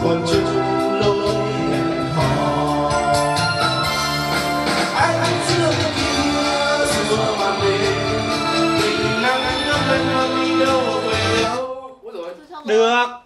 còn chưa lối hẹn hò. Anh chưa kia xưa màn đêm, tình nắng ngắm lên mà đi đâu về đâu. Được.